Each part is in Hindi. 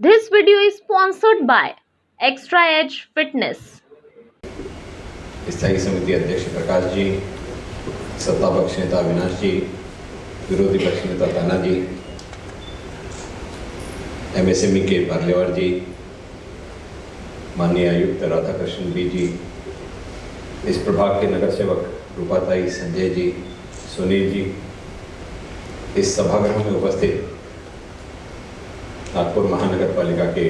This video is sponsored by Extra Edge Fitness. स्थायी समिति अध्यक्ष प्रकाश जी, सत्ता पक्ष नेता अविनाश जी, विरोधी पक्ष नेता ताना जी, एमएसएमई के पार्लेवार जी, माननीय आयुक्त राधाकृष्ण बी जी, इस प्रभाग के नगर सेवक रूपाताई, संजय जी, सुनील जी, इस सभागृह में उपस्थित नागपुर महानगर पालिका के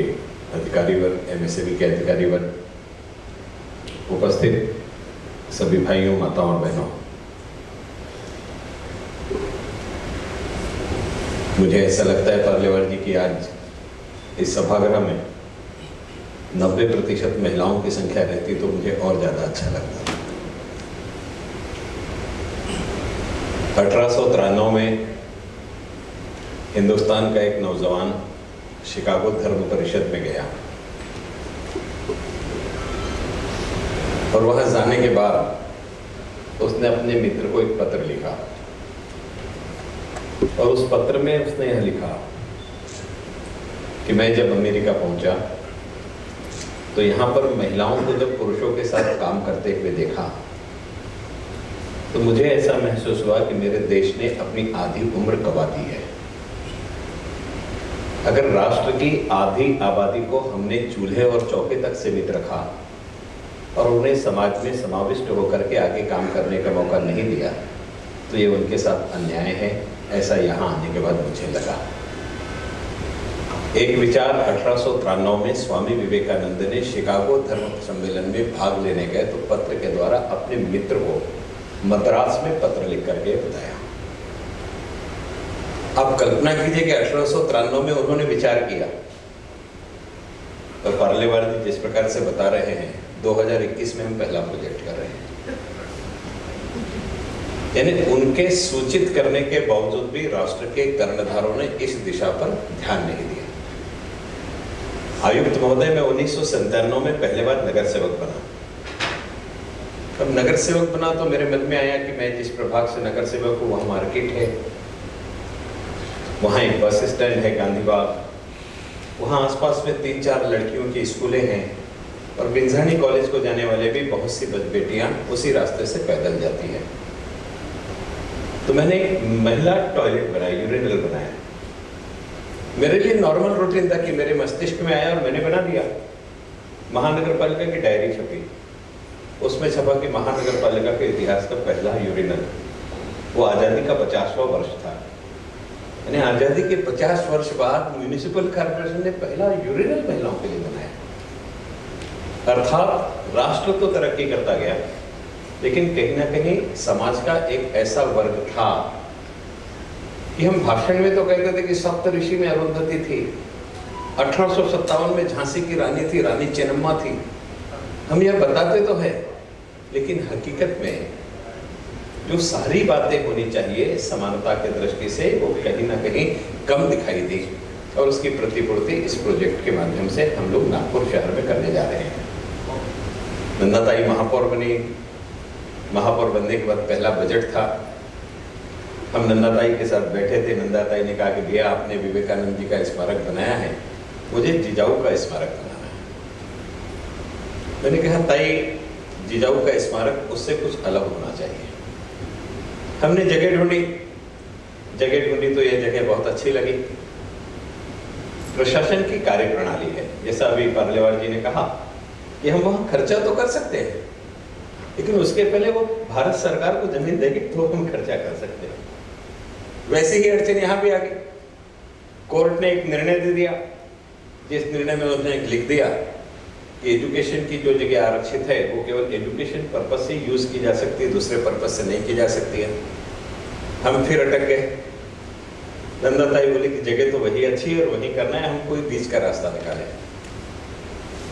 अधिकारीवर, एमएसएमई के अधिकारीवर, उपस्थित सभी भाइयों, माताओं और बहनों, मुझे ऐसा लगता है पार्लेवार जी कि आज इस सभागृह में 90% महिलाओं की संख्या रहती तो मुझे और ज़्यादा अच्छा लगता। 1893 में हिंदुस्तान का एक नौजवान शिकागो धर्म परिषद में गया और वहां जाने के बाद उसने अपने मित्र को एक पत्र लिखा और उस पत्र में उसने यह लिखा कि मैं जब अमेरिका पहुंचा तो यहाँ पर महिलाओं को जब पुरुषों के साथ काम करते हुए देखा तो मुझे ऐसा महसूस हुआ कि मेरे देश ने अपनी आधी उम्र गंवा दी है। अगर राष्ट्र की आधी आबादी को हमने चूल्हे और चौके तक सीमित रखा और उन्हें समाज में समाविष्ट होकर के आगे काम करने का मौका नहीं दिया तो ये उनके साथ अन्याय है। ऐसा यहाँ आने के बाद मुझे लगा। एक विचार 1893 में स्वामी विवेकानंद ने शिकागो धर्म सम्मेलन में भाग लेने गए तो पत्र के द्वारा अपने मित्र को मद्रास में पत्र लिख करके बताया। आप कल्पना कीजिए कि 1893 में उन्होंने विचार किया और पार्लेवार जी जिस प्रकार से बता रहे हैं 2021 में हम पहला प्रोजेक्ट कर रहे हैं। यानी उनके सूचित करने के बावजूद भी राष्ट्र के कर्णधारों ने इस दिशा पर ध्यान नहीं दिया। आयुक्त महोदय, मैं 1997 में पहले बार नगर सेवक बना। तब नगर सेवक बना तो मेरे मन में आया कि मैं जिस प्रभाग से नगर सेवक हूँ वहाँ मार्केट है, वहाँ एक बस स्टैंड है गांधी बाग, वहाँ आसपास में 3-4 लड़कियों की स्कूलें हैं और बिंझानी कॉलेज को जाने वाले भी बहुत सी बेटियां उसी रास्ते से पैदल जाती हैं। तो मैंने एक महिला टॉयलेट बनाया, यूरिनल बनाया। मेरे लिए नॉर्मल रूटीन था कि मेरे मस्तिष्क में आया और मैंने बना दिया। महानगर पालिका की डायरी छपी, उसमें छपा कि महानगर पालिका के इतिहास का पहला यूरिनल, वो आज़ादी का 50वां वर्ष था। यानी आज़ादी के 50 वर्ष बाद म्यूनिसिपल कॉर्पोरेशन ने पहला यूरिनल महिलाओं के लिए बनाया। अर्थात राष्ट्र तो तरक्की करता गया, लेकिन कहीं ना कहीं समाज का एक ऐसा वर्ग था कि हम भाषण में तो कहते थे कि सप्तऋषि में अरुंधति थी, 1857 में झांसी की रानी थी, रानी चेन्नम्मा थी। हम यह बताते तो है, लेकिन हकीकत में जो सारी बातें होनी चाहिए समानता के दृष्टि से वो कहीं ना कहीं कम दिखाई दी और उसकी प्रतिपूर्ति इस प्रोजेक्ट के माध्यम से हम लोग नागपुर शहर में करने जा रहे हैं। नंदाताई महापौर बनी, महापौर बनने के बाद पहला बजट था। हम नंदाताई के साथ बैठे थे। नंदाताई ने कहा कि भैया आपने विवेकानंद जी का स्मारक बनाया है, मुझे जिजाऊ का स्मारक बनाना है। मैंने कहा ताई, जिजाऊ का स्मारक उससे कुछ अलग होना चाहिए। हमने जगह ढूंढी तो यह जगह बहुत अच्छी लगी। प्रशासन की कार्य प्रणाली है, जैसा अभी पार्लेवार जी ने कहा कि हम वहाँ खर्चा तो कर सकते हैं, लेकिन उसके पहले वो भारत सरकार को जमीन देगी तो हम खर्चा कर सकते हैं। वैसे ही अड़चन यहाँ भी आ गई। कोर्ट ने एक निर्णय दे दिया, जिस निर्णय में उसने लिख दिया कि एजुकेशन की जो जगह आरक्षित है वो केवल एजुकेशन पर्पस से यूज की जा सकती है, दूसरे पर्पस से नहीं की जा सकती है। हम फिर अटक गए। नंदाताई बोली कि जगह तो वही अच्छी है और वही करना है, हम कोई बीच का रास्ता निकालें।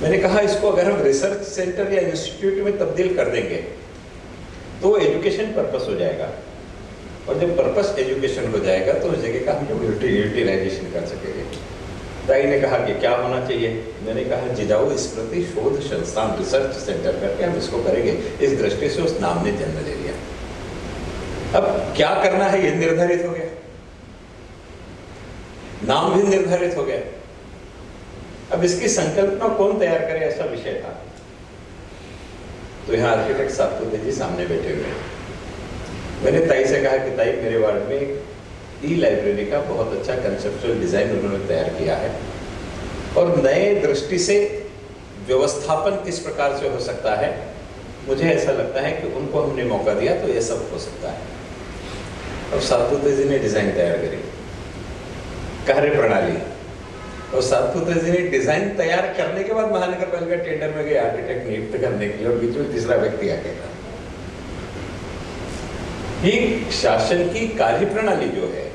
मैंने कहा इसको अगर हम रिसर्च सेंटर या इंस्टीट्यूट में तब्दील कर देंगे तो एजुकेशन पर्पस हो जाएगा, और जब पर्पस एजुकेशन हो जाएगा तो उस जगह का हम यूटिलाइजेशन कर सकेंगे। ताई ने कहा कि क्या होना चाहिए? मैंने कहा जिजाऊ स्मृति शोध संस्थान, रिसर्च सेंटर करके हम इसको करेंगे। इस दृष्टि से उस नाम ने जन्म ले लिया। अब क्या करना है ये निर्धारित हो गया, नाम भी निर्धारित हो गया। अब इसकी संकल्पना कौन तैयार करे, ऐसा विषय था। तो यहाँ आर्किटेक्ट सातपुते जी सामने बैठे हुए हैं। मैंने ताई से कहा कि ताई, मेरे वार्ड में ई लाइब्रेरी का बहुत अच्छा कंसेप्चुअल डिजाइन उन्होंने तैयार किया है और नए दृष्टि से व्यवस्थापन किस प्रकार से हो सकता है, मुझे ऐसा लगता है कि उनको हमने मौका दिया तो यह सब हो सकता है। अब सातपुते जी ने डिजाइन तैयार करी, कार्य प्रणाली, और सातपुते जी ने डिजाइन तैयार करने के बाद महानगर पालिका टेंडर में गए आर्किटेक्ट नियुक्त करने के लिए, और बीच में तीसरा व्यक्ति आके था। ये शासन की कार्य प्रणाली जो है,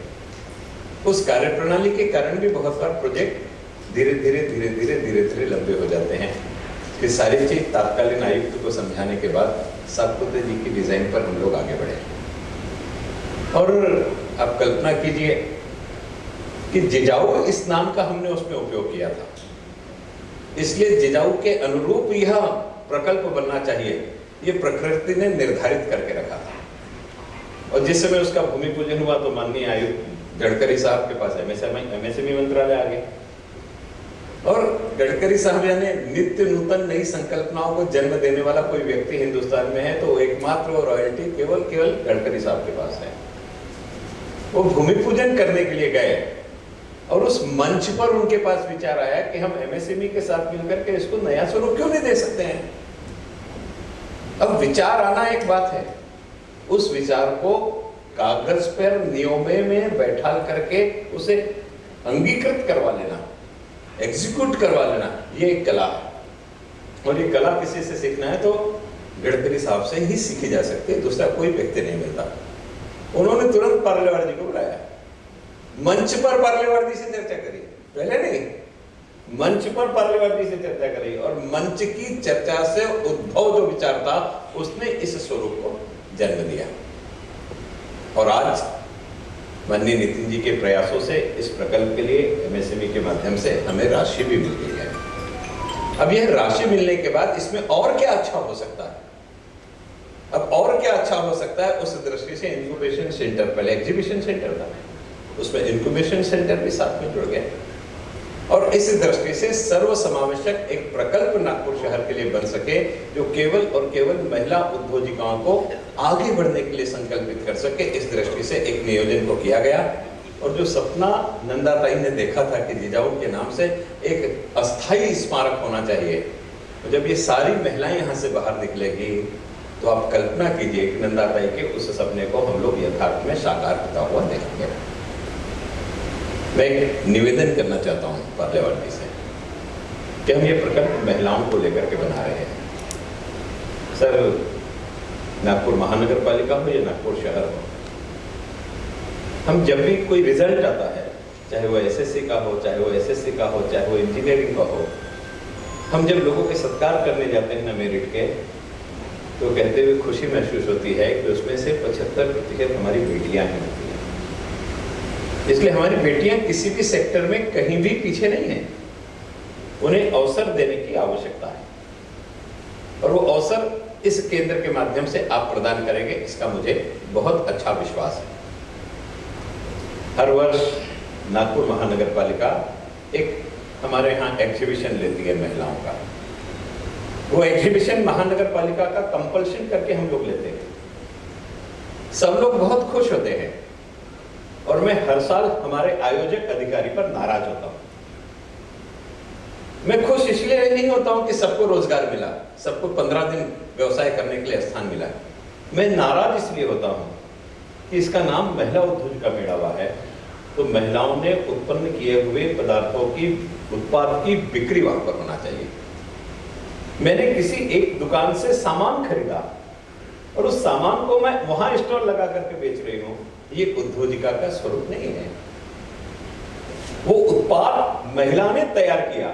उस कार्य प्रणाली के कारण भी बहुत बार प्रोजेक्ट धीरे धीरे लंबे हो जाते हैं। कि सारी चीज तात्कालीन आयुक्त को समझाने के बाद सातपुते जी की डिजाइन पर हम लोग आगे बढ़े। और आप कल्पना कीजिए कि जिजाऊ इस नाम का हमने उसमें उपयोग किया था, इसलिए जिजाऊ के अनुरूप यह प्रकल्प बनना चाहिए, ये प्रकृति ने निर्धारित करके रखा था। और जिस समय उसका भूमि पूजन हुआ तो माननीय आयुक्त गडकरी साहब के पास एमएसएमई मंत्रालय आ गए, और गडकरी साहब यानी नित्य नूतन नई संकल्पनाओं को जन्म देने वाला कोई व्यक्ति हिंदुस्तान में है तो एकमात्र रॉयल्टी केवल गडकरी साहब के पास है। वो भूमि पूजन करने के लिए गए और उस मंच पर उनके पास विचार आया कि हम एमएसएमई के साथ मिलकर के इसको नया स्वरूप क्यों नहीं दे सकते हैं। अब विचार आना एक बात है, उस विचार को कागज पर नियमों में बैठा करके उसे अंगीकृत करवा लेना, एग्जीक्यूट करवा लेना, ये एक कला है। और ये कला किसी से सीखना है तो गडकरी साहब से ही सीखी जा सकती है, दूसरा कोई व्यक्ति नहीं मिलता। उन्होंने तुरंत पार्लेवार जी को बुलाया, मंच पर पार्लेवार जी से चर्चा करी, पहले नहीं, मंच पर पार्लेवार जी से चर्चा करी, और मंच की चर्चा से उद्भव जो विचार था उसने इस स्वरूप को जन्म दिया। और आज माननीय नितिन जी के प्रयासों से इस प्रकल्प के लिए एमएसएमई के माध्यम से हमें राशि भी मिल गई है। अब यह राशि मिलने के बाद इसमें और क्या अच्छा हो सकता है, अब और क्या अच्छा हो सकता है, उस दृष्टि से इंक्यूबेशन सेंटर, पहले एग्जीबिशन सेंटर था, उसमें इंक्यूबेशन सेंटर भी साथ में जुड़ गया, और इस दृष्टि से सर्व समावेशक एक प्रकल्प नागपुर शहर के लिए बन सके जो केवल और केवल महिला उद्योजिकाओं को आगे बढ़ने के लिए संकल्पित कर सके। इस दृष्टि से एक नियोजन को किया गया, और जो सपना नंदाताई ने देखा था कि जिजाऊ के नाम से एक अस्थायी स्मारक होना चाहिए, तो जब ये सारी महिलाएं यहाँ से बाहर निकलेगी तो आप कल्पना कीजिए कि नंदाताई के उस सपने को हम लोग यथार्थ में साकार होता हुआ देखेंगे। मैं एक निवेदन करना चाहता हूँ पार्लेवार जी से कि हम ये प्रकल्प महिलाओं को लेकर के बना रहे हैं। सर, नागपुर महानगर पालिका हो या नागपुर शहर हो, हम जब भी कोई रिजल्ट आता है, चाहे वो एसएससी का हो, चाहे वो एसएससी का हो, चाहे वो इंजीनियरिंग का हो, हम जब लोगों के सत्कार करने जाते हैं ना मेरिट के, तो कहते हुए खुशी महसूस होती है कि उसमें से 75% हमारी बेटियां ही होती हैं। इसलिए हमारी बेटियां किसी भी सेक्टर में कहीं भी पीछे नहीं हैं, उन्हें अवसर देने की आवश्यकता है, और वो अवसर इस केंद्र के माध्यम से आप प्रदान करेंगे, इसका मुझे बहुत अच्छा विश्वास है। हर वर्ष नागपुर महानगर पालिका एक हमारे यहाँ एग्जीबिशन लेती है महिलाओं का, वो एग्जीबिशन महानगर पालिका का कंपल्शन करके हम लोग लेते हैं। सब लोग बहुत खुश होते हैं, और मैं हर साल हमारे आयोजक अधिकारी पर नाराज होता हूं। मैं खुश इसलिए नहीं होता हूं कि सबको रोजगार मिला, सबको 15 दिन व्यवसाय करने के लिए स्थान मिला, मैं नाराज इसलिए होता हूं कि इसका नाम महिला उद्योग का मेड़ावा है, तो महिलाओं ने उत्पन्न किए हुए पदार्थों की, उत्पाद की बिक्री वहां पर होना चाहिए। मैंने किसी एक दुकान से सामान खरीदा और उस सामान को मैं वहां स्टॉल लगा करके बेच रही हूं, ये उद्योजिका का स्वरूप नहीं है। वो उत्पाद महिला ने तैयार किया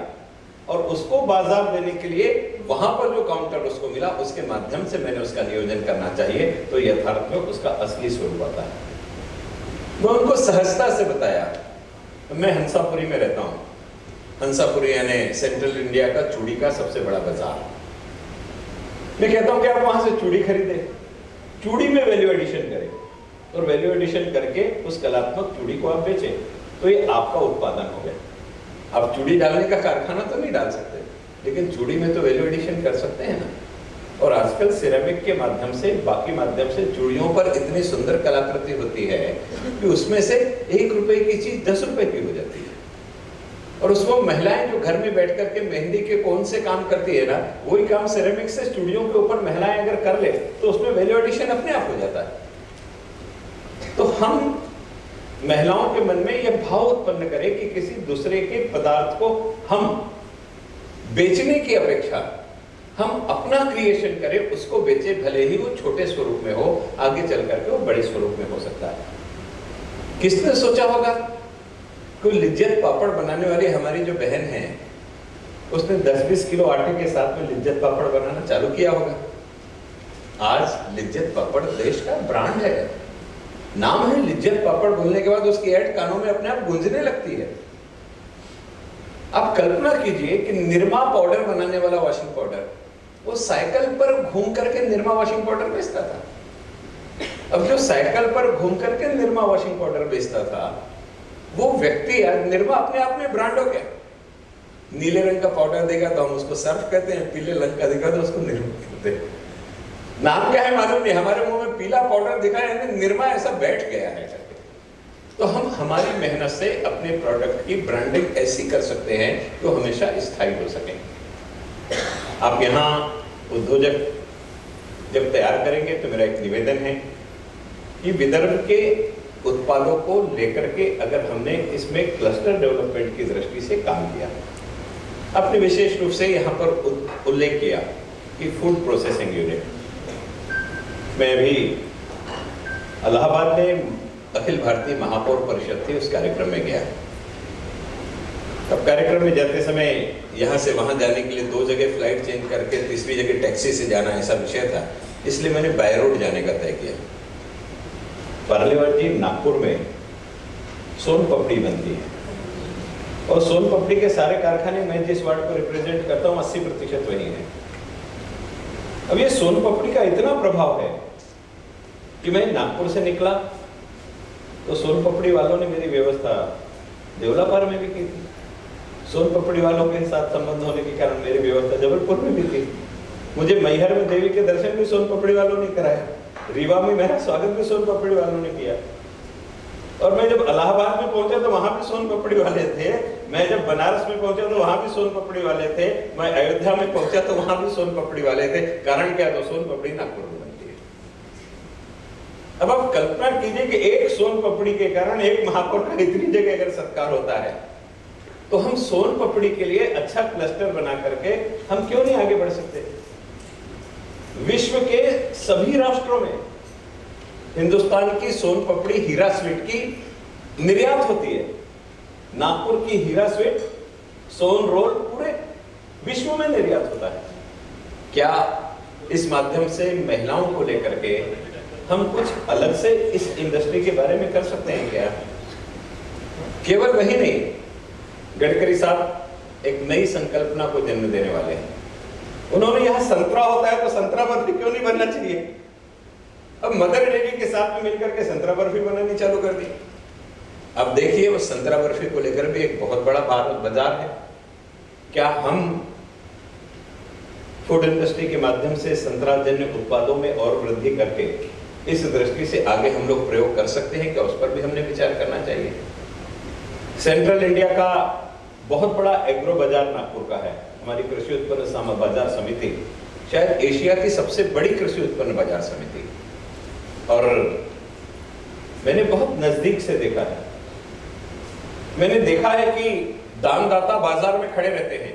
और उसको बाजार देने के लिए वहां पर जो काउंटर उसको मिला, उसके माध्यम से मैंने उसका नियोजन करना चाहिए, तो यथार्थ में उसका असली स्वरूप आता है। मैं उनको सहजता से बताया। मैं हंसापुरी में रहता हूं, हंसापुरी यानी सेंट्रल इंडिया का चूड़ी का सबसे बड़ा बाजार। मैं कहता हूं कि आप वहां से चूड़ी खरीदे, चूड़ी में वैल्यू एडिशन करें, और वैल्यू एडिशन करके उस कलात्मक चूड़ी को आप बेचें, तो ये आपका उत्पादन हो गया। आप चूड़ी डालने का कारखाना तो नहीं डाल सकते, लेकिन चूड़ी में तो वैल्यू एडिशन कर सकते हैं ना। और आजकल सिरेमिक के माध्यम से, बाकी माध्यम से चूड़ियों पर इतनी सुंदर कलाकृति होती है कि उसमें से 1 रुपए की चीज 10 रुपए की हो जाती है। और उसमें महिलाएं जो घर में बैठ करके मेहंदी के कौन से काम करती है ना, वही काम सिरेमिक से चूड़ियों के ऊपर महिलाएं अगर कर ले तो उसमें वैल्यू एडिशन अपने आप हो जाता है। तो हम महिलाओं के मन में यह भाव उत्पन्न करें कि किसी दूसरे के पदार्थ को हम बेचने की अपेक्षा हम अपना क्रिएशन करें, उसको बेचे, भले ही वो छोटे स्वरूप में हो, आगे चल करके वो बड़े स्वरूप में हो सकता है। किसने सोचा होगा कोई लिज्जत पापड़ बनाने वाली हमारी जो बहन है, उसने 10-20 किलो आटे के साथ में लिज्जत पापड़ बनाना चालू किया होगा। आज लिज्जत पापड़ देश का ब्रांड है, नाम है लिज्जत पापड़, बोलने के बाद उसकी ऐड कानों में अपने आप गूंजने लगती है। आप कल्पना कीजिए कि निरमा पाउडर बनाने वाला वॉशिंग पाउडर, वो साइकिल पर घूम करके निरमा वॉशिंग पाउडर बेचता था। अब जो साइकिल पर घूम करके निरमा वॉशिंग पाउडर बेचता था, वो व्यक्ति, यार निरमा अपने आप में ब्रांड हो गया। नीले रंग का पाउडर देगा तो हम उसको सर्फ कहते हैं, पीले रंग का देगा तो उसको निरमा कहते हैं। नाम क्या है मालूम नहीं, हमारे मुंह में पीला पाउडर दिखा है, निरमा ऐसा बैठ गया है करके। तो हम हमारी मेहनत से अपने प्रोडक्ट की ब्रांडिंग ऐसी कर सकते हैं जो हमेशा स्थायी हो सके। आप यहाँ उद्योजक जब तैयार करेंगे तो मेरा एक निवेदन है कि विदर्भ के उत्पादों को लेकर के अगर हमने इसमें क्लस्टर डेवलपमेंट की दृष्टि से काम किया, आपने विशेष रूप से यहाँ पर उल्लेख किया कि फूड प्रोसेसिंग यूनिट, मैं भी इलाहाबाद में अखिल भारतीय महापौर परिषद थी, उस कार्यक्रम में गया। तब कार्यक्रम में जाते समय यहाँ से वहाँ जाने के लिए 2 जगह फ्लाइट चेंज करके तीसरी जगह टैक्सी से जाना ऐसा विषय था, इसलिए मैंने बाय रोड जाने का तय किया। पार्लेवर जी, नागपुर में सोन पपड़ी बनती है और सोन पपड़ी के सारे कारखाने, मैं जिस वार्ड को रिप्रेजेंट करता हूँ 80% वही है। अब ये सोन पपड़ी का इतना प्रभाव है कि मैं नागपुर से निकला तो सोन पपड़ी वालों ने मेरी व्यवस्था देवलापार में भी की थी। सोन पपड़ी वालों के साथ संबंध होने के कारण मेरी व्यवस्था जबलपुर में भी थी। मुझे मैहर में देवी के दर्शन भी सोन पपड़ी वालों ने कराया, रीवा में मेरा स्वागत भी सोन पपड़ी वालों ने किया। और मैं जब इलाहाबाद में पहुंचा तो वहां भी सोन पपड़ी वाले थे, मैं जब बनारस में पहुंचा तो वहां भी सोन पपड़ी वाले थे, मैं अयोध्या में पहुंचा तो वहां भी सोन पपड़ी वाले थे। कारण क्या? तो सोन पपड़ी नागपुर में बनती है। अब आप कल्पना कीजिए कि एक सोन पपड़ी के कारण एक महापौर का इतनी जगह अगर सत्कार होता है, तो हम सोन पपड़ी के लिए अच्छा क्लस्टर बना करके हम क्यों नहीं आगे बढ़ सकते? विश्व के सभी राष्ट्रों में हिंदुस्तान की सोन पपड़ी, हीरा स्वीट की निर्यात होती है। नागपुर की हीरा स्वीट, सोन रोल पूरे विश्व में निर्यात होता है। क्या इस माध्यम से महिलाओं को लेकर के हम कुछ अलग से इस इंडस्ट्री के बारे में कर सकते हैं क्या? केवल वही नहीं, गडकरी साहब एक नई संकल्पना को जन्म देने वाले हैं। उन्होंने यहां संतरा होता है तो संतरा बर्फी क्यों नहीं बनना चाहिए? अब मदर डेयरी के साथ में मिलकर के संतरा बर्फी बनानी चालू कर दी। अब देखिए, वो संतरा बर्फी को लेकर भी एक बहुत बड़ा बाजार है। क्या हम फूड इंडस्ट्री के माध्यम से संतरा जन्य उत्पादों में और वृद्धि करके इस दृष्टि से आगे हम लोग प्रयोग कर सकते हैं? क्या उस पर भी हमने विचार करना चाहिए? सेंट्रल इंडिया का बहुत बड़ा एग्रो बाजार नागपुर का है। हमारी कृषि उत्पन्न बाजार समिति शायद एशिया की सबसे बड़ी कृषि उत्पन्न बाजार समिति, और मैंने बहुत नजदीक से देखा है। मैंने देखा है कि दानदाता बाजार में खड़े रहते हैं।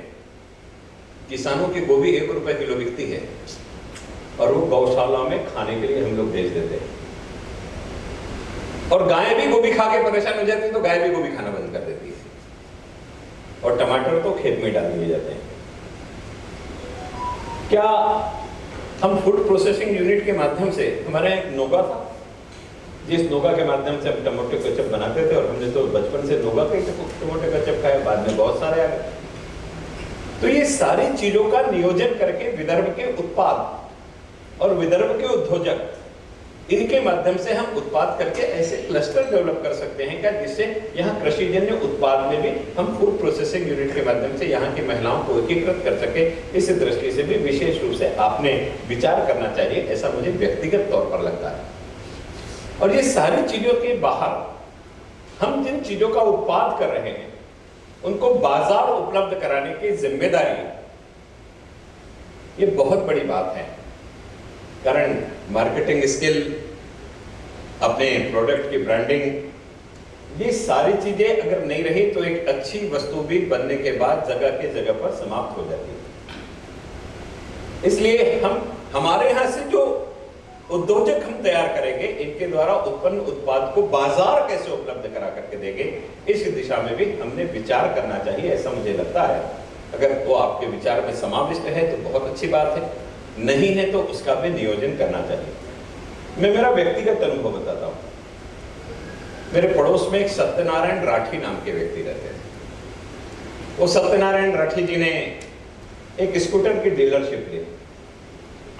किसानों की गोभी 1 रुपए किलो बिकती है और वो गौशाला में खाने के लिए हम लोग भेज देते हैं। और गायें भी गोभी खा के परेशान हो जाती है तो गाय भी गोभी खाना बंद कर देती है। और टमाटर तो खेत में डाल दिए जाते हैं। क्या हम फूड प्रोसेसिंग यूनिट के माध्यम से, हमारे एक नोगा था, जिस नोगा के माध्यम से हम टमाटो केचप बनाते थे, और हमने तो बचपन से नोगा के टमाटो केचप खाया, बाद में बहुत सारे आ गए। तो ये सारी चीजों का नियोजन करके विदर्भ के उत्पाद और विदर्भ के उद्योजक इनके माध्यम से हम उत्पाद करके ऐसे क्लस्टर डेवलप कर सकते हैं क्या, जिससे यहाँ कृषिजन्य उत्पाद में भी हम फूड प्रोसेसिंग यूनिट के माध्यम से यहाँ की महिलाओं को एकीकृत कर सके। इस दृष्टि से भी विशेष रूप से आपने विचार करना चाहिए, ऐसा मुझे व्यक्तिगत तौर पर लगता है। और ये सारी चीजों के बाहर हम जिन चीजों का उत्पाद कर रहे हैं उनको बाजार उपलब्ध कराने की जिम्मेदारी, ये बहुत बड़ी बात है। कारण मार्केटिंग स्किल, अपने प्रोडक्ट की ब्रांडिंग, ये सारी चीजें अगर नहीं रही तो एक अच्छी वस्तु भी बनने के बाद जगह के जगह पर समाप्त हो जाती है। इसलिए हमारे यहां से जो उद्योजक हम तैयार करेंगे, इनके द्वारा उत्पन्न उत्पाद को बाजार कैसे उपलब्ध करा करके देंगे, इस दिशा में भी हमने विचार करना चाहिए, ऐसा मुझे लगता है। अगर वो आपके विचार में समाविष्ट है तो बहुत अच्छी बात है, नहीं है तो उसका भी नियोजन करना चाहिए। मैं मेरा व्यक्तिगत अनुभव बताता हूं। मेरे पड़ोस में एक सत्यनारायण राठी नाम के व्यक्ति रहते थे। वो सत्यनारायण राठी जी ने एक स्कूटर की डीलरशिप ली।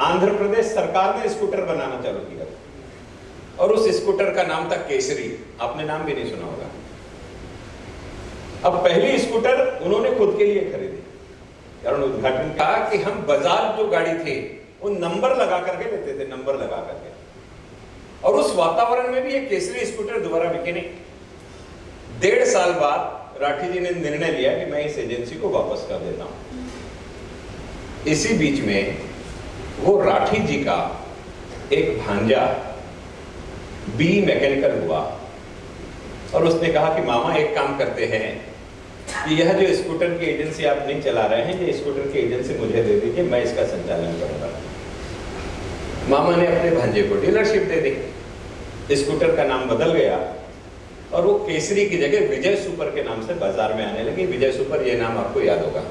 आंध्र प्रदेश सरकार ने स्कूटर बनाना चालू किया और उस स्कूटर का नाम था केसरी। आपने नाम भी नहीं सुना होगा। अब पहली स्कूटर उन्होंने खुद के लिए खरीदी, कारण उद्घाटन कहा कि हम बजाज जो गाड़ी थी वो नंबर लगा करके लेते थे, नंबर लगा करके। और उस वातावरण में भी ये केसरी स्कूटर दोबारा बिके नहीं। 1.5 साल बाद राठी जी ने निर्णय लिया कि मैं इस एजेंसी को वापस कर देता हूं। इसी बीच में वो राठी जी का एक भांजा बी मैकेनिकल हुआ और उसने कहा कि मामा एक काम करते हैं कि यह जो स्कूटर की एजेंसी आप नहीं चला रहे हैं, ये स्कूटर की एजेंसी मुझे दे दीजिए, मैं इसका संचालन करूंगा। मामा ने अपने भांजे को डीलरशिप दे दी। स्कूटर का नाम बदल गया और वो केसरी की जगह विजय सुपर के नाम से बाजार में आने लगी। विजय सुपर, ये नाम आपको याद होगा।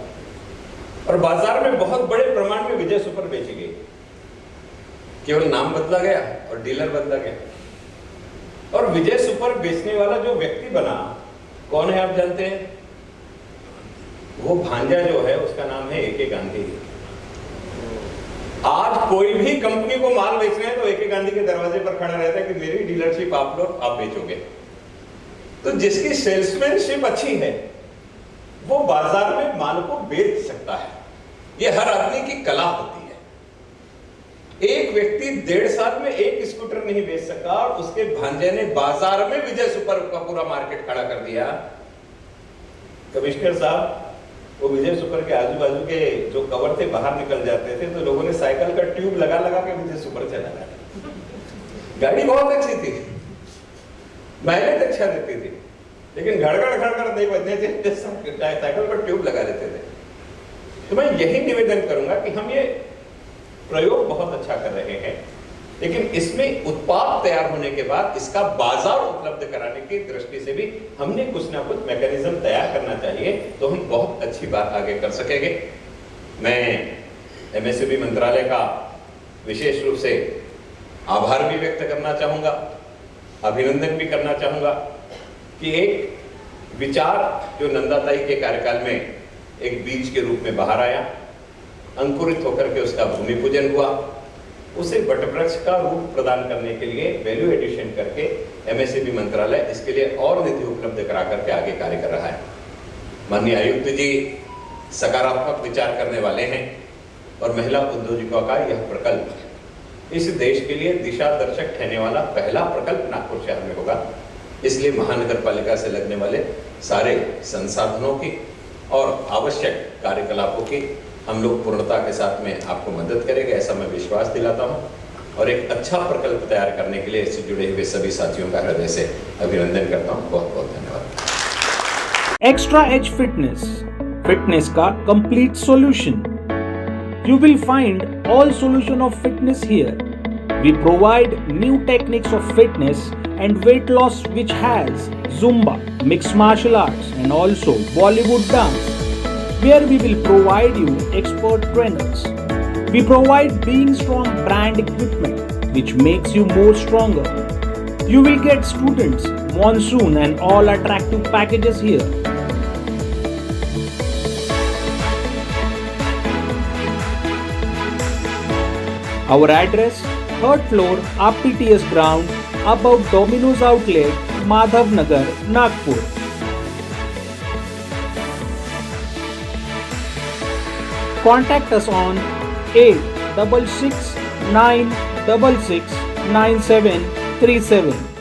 और बाजार में बहुत बड़े प्रमाण में विजय सुपर बेची गई। केवल नाम बदला गया और डीलर बदला गया। और विजय सुपर बेचने वाला जो व्यक्ति बना, कौन है आप जानते हैं? वो भांजा जो है उसका नाम है ए.के. गांधी। आज कोई भी कंपनी को माल बेचना है तो ए.के. गांधी के दरवाजे पर खड़ा रहता है कि मेरी डीलरशिप आप लोग आप बेचोगे। तो जिसकी सेल्समैनशिप अच्छी है वो बाजार में माल को बेच सकता है। ये हर आदमी की कला होती है। एक व्यक्ति 1.5 साल में एक स्कूटर नहीं बेच सका और उसके भांजे ने बाजार में विजय सुपर का पूरा मार्केट खड़ा कर दिया। कमिश्नर साहब, वो विजय सुपर के आजू बाजू के जो कवर थे बाहर निकल जाते थे तो लोगों ने साइकिल का ट्यूब लगा लगा के विजय सुपर चलाया। गाड़ी बहुत अच्छी थी, माइलेज अच्छा देती थी, लेकिन घड़घड़ घड़घड़ नहीं बजने से साइकिल पर ट्यूब लगा देते थे। तो मैं यही निवेदन करूंगा कि हम ये प्रयोग बहुत अच्छा कर रहे हैं, लेकिन इसमें उत्पाद तैयार होने के बाद इसका बाजार उपलब्ध कराने की दृष्टि से भी हमने कुछ ना कुछ मैकेनिज्म तैयार करना चाहिए, तो हम बहुत अच्छी बात आगे कर सकेंगे। मैं एमएसएमई मंत्रालय का विशेष रूप से आभार भी व्यक्त करना चाहूंगा, अभिनंदन भी करना चाहूंगा कि एक विचार जो नंदाताई के कार्यकाल में एक बीज के रूप में बाहर आया, अंकुरित होकर के उसका भूमि पूजन हुआ, उसे वटवृक्ष का रूप प्रदान करने के लिए वैल्यू एडिशन करके एमएसएमई मंत्रालय इसके लिए और निधि उपलब्ध करा करके आगे कार्य कर रहा है। माननीय आयुक्त जी सकारात्मक विचार करने वाले हैं और महिला उद्योजकों का यह प्रकल्प इस देश के लिए दिशा दर्शक ठहरने वाला पहला प्रकल्प नागपुर शहर में होगा। इसलिए महानगर पालिका से लगने वाले सारे संसाधनों की और आवश्यक कार्यकलापों की हम लोग पूर्णता के साथ में आपको मदद करेंगे, ऐसा मैं विश्वास दिलाता हूं। और एक अच्छा प्रकल्प तैयार करने के लिए इससे जुड़े हुए सभी साथियों का हृदय से अभिनंदन करता हूं। बहुत बहुत धन्यवाद। एक्स्ट्रा एज फिटनेस का complete solution. You will find all solution of fitness here. We provide new techniques of fitness and weight loss which has Zumba, mixed martial arts and also Bollywood dance, where we will provide you expert trainers. We provide Being Strong brand equipment which makes you more stronger. You will get students, monsoon and all attractive packages here. Our address 3rd floor, RPTS ground, above Domino's Outlet, Madhav Nagar, Nagpur. Contact us on 8669669737.